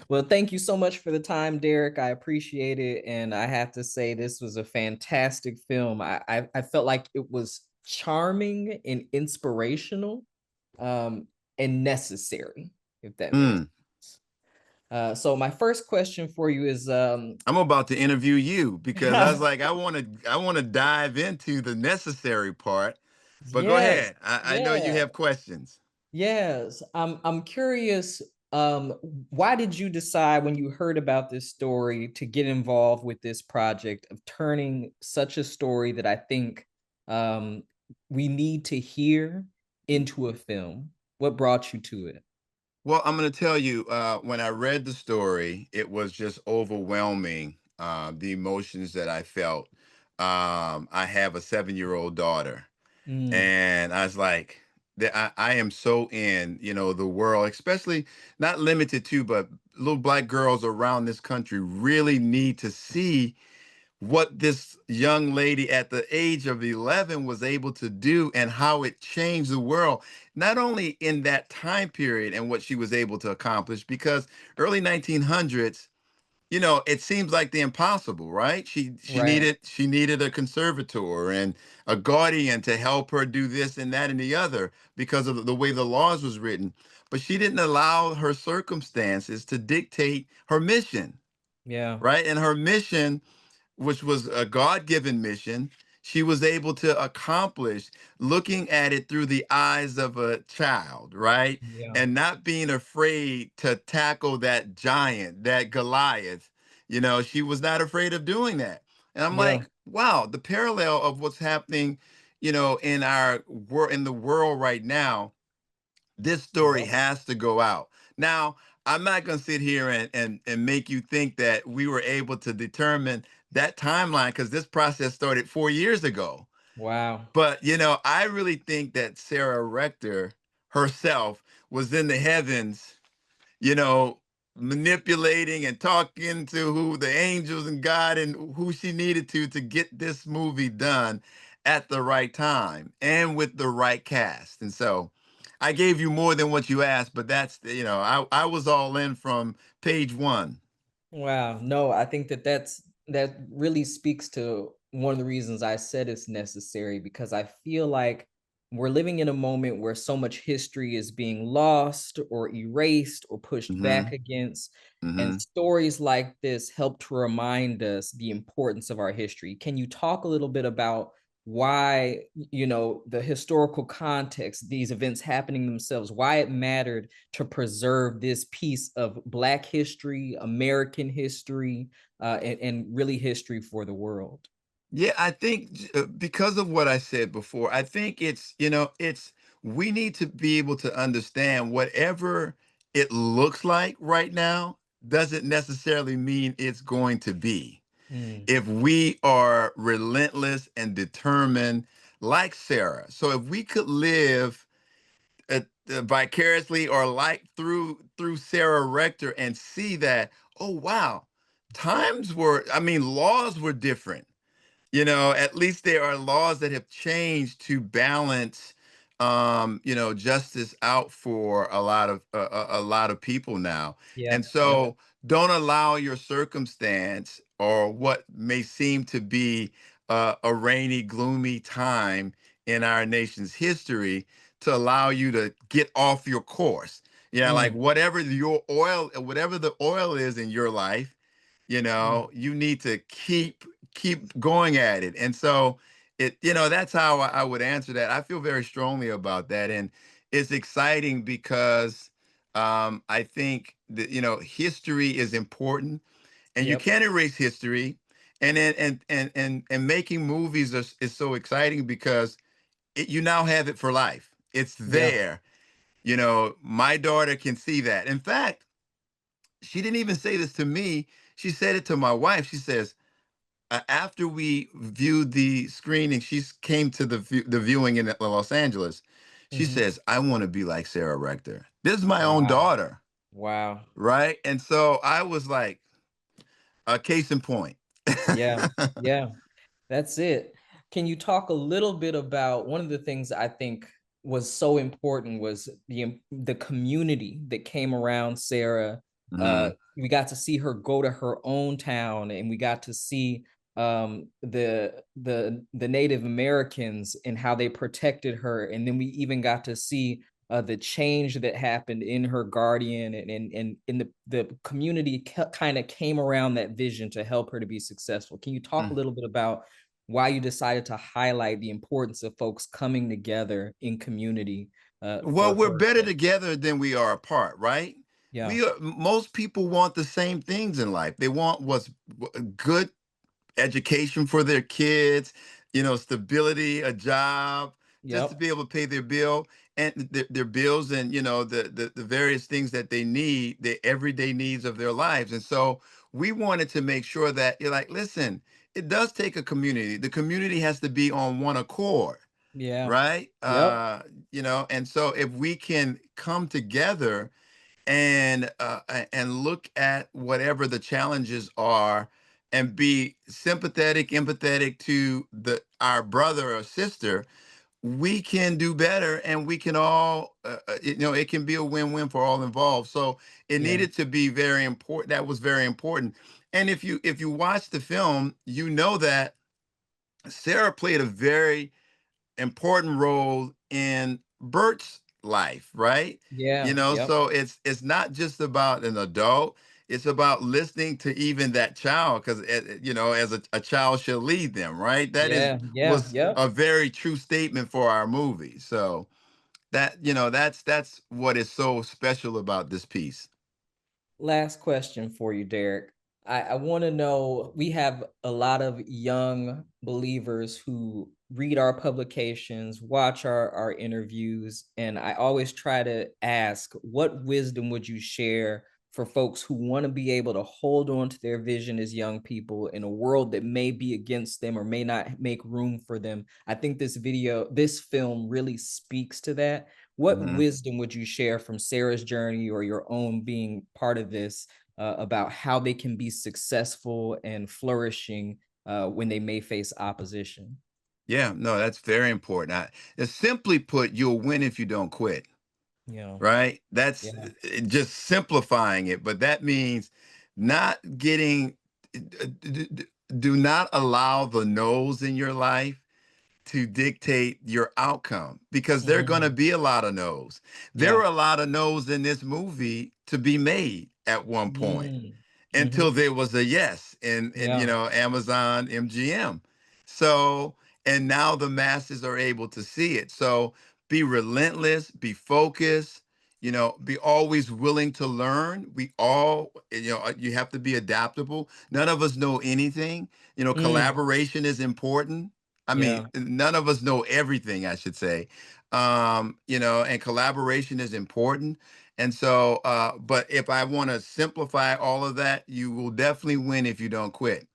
Well, thank you so much for the time, Derrick. I appreciate it. And I have to say, this was a fantastic film. I felt like it was charming and inspirational, and necessary, if that makes Mm, sense. So my first question for you is, I'm about to interview you because I was like, I want to dive into the necessary part. But go yes, ahead. I know you yeah. have questions. Yes, I'm curious. Um, why did you decide when you heard about this story to get involved with this project of turning such a story that I think um, we need to hear into a film? What brought you to it? Well, I'm going to tell you, when I read the story, it was just overwhelming, the emotions that I felt. I have a 7-year-old daughter, Mm, and I was like, I am so in, the world, especially not limited to, but little black girls around this country really need to see what this young lady at the age of 11 was able to do and how it changed the world, not only in that time period and what she was able to accomplish, because early 1900s, it seems like the impossible, right? She right. needed she needed a conservator and a guardian to help her do this and that and the other because of the way the laws was written. But she didn't allow her circumstances to dictate her mission, Yeah. right? And her mission, which was a God-given mission, she was able to accomplish looking at it through the eyes of a child, right? Yeah. And not being afraid to tackle that giant, that Goliath. She was not afraid of doing that. And I'm Yeah. like, wow, the parallel of what's happening, in our world, in the world right now, this story Yep. has to go out. Now, I'm not going to sit here and make you think that we were able to determine that timeline because this process started 4 years ago. Wow. But, I really think that Sarah Rector herself was in the heavens, you know, manipulating and talking to who the angels and God and who she needed to get this movie done at the right time and with the right cast. And so I gave you more than what you asked, but I was all in from page one. Wow. No, I think that really speaks to one of the reasons I said it's necessary, because I feel like we're living in a moment where so much history is being lost or erased or pushed back Hmm. against. And Hmm. stories like this help to remind us the importance of our history. Can you talk a little bit about why, the historical context, these events happening themselves, why it mattered to preserve this piece of Black history, American history, and really history for the world? Yeah, I think because of what I said before, I think we need to be able to understand whatever it looks like right now doesn't necessarily mean it's going to be. Mm, If we are relentless and determined, like Sarah. So if we could live vicariously or like through Sarah Rector and see that, oh wow, laws were different. At least there are laws that have changed to balance, justice out for a lot of people now. And yep, yep, so don't allow your circumstance or what may seem to be a rainy, gloomy time in our nation's history to allow you to get off your course. Yeah, like mm, whatever the oil is in your life, mm, you need to keep going at it. And so that's how I would answer that. I feel very strongly about that. And it's exciting because I think that, history is important and you yep, can't erase history. And making movies is so exciting because you now have it for life. It's yeah, there. My daughter can see that. In fact, she didn't even say this to me. She said it to my wife. She says, after we viewed the screening, came to the viewing in Los Angeles. She mhm, says, "I want to be like Sarah Rector. This is my own wow, daughter, wow, right?" And so I was like, a case in point. yeah, yeah. That's it. Can you talk a little bit about one of the things I think was so important was the community that came around Sarah, Hmm. We got to see her go to her own town, and we got to see the Native Americans and how they protected her, and then we even got to see the change that happened in her guardian, and in the community kind of came around that vision to help her to be successful. Can you talk a little bit about why you decided to highlight the importance of folks coming together in community Well, for we're her better sake? together than we are apart, right? Yeah. We are, most people want the same things in life. They want what's good education for their kids, stability, a job, just to Yep. be able to pay their bill and their bills, and the various things that they need, the everyday needs of their lives. And so we wanted to make sure that you're like, listen, it does take a community. The community has to be on one accord, Yeah. right? Yep. And so if we can come together and look at whatever the challenges are and be sympathetic, empathetic to the our brother or sister, we can do better, and we can all it can be a win-win for all involved. So it Yeah. needed to be very important. That was very important. And if you watch the film, you know that Sarah played a very important role in Bert's life, right? Yeah. Yep. So it's not just about an adult. It's about listening to even that child, because as a child shall lead them, right? That is Yeah. Yeah. was Yep. a very true statement for our movie. So that's what is so special about this piece. Last question for you, Derrick. I want to know, we have a lot of young believers who read our publications, watch our interviews, and I always try to ask, what wisdom would you share for folks who want to be able to hold on to their vision as young people in a world that may be against them or may not make room for them? I think this film really speaks to that. What Mhm. wisdom would you share from Sarah's journey or your own being part of this about how they can be successful and flourishing when they may face opposition? Yeah, no, that's very important. Simply put, you'll win if you don't quit. Yeah, Right? That's yeah, just simplifying it, but that means not getting, do not allow the no's in your life to dictate your outcome, because there are going to mm, be a lot of no's. There yeah, were a lot of no's in this movie to be made at one point, mm, until hmm, there was a yes in yeah, Amazon MGM. So, and now the masses are able to see it. So be relentless, be focused, be always willing to learn. We all, you have to be adaptable. None of us know anything. mm, Collaboration is important. I mean, yeah, none of us know everything, I should say. And collaboration is important. And so, but if I want to simplify all of that, you will definitely win if you don't quit.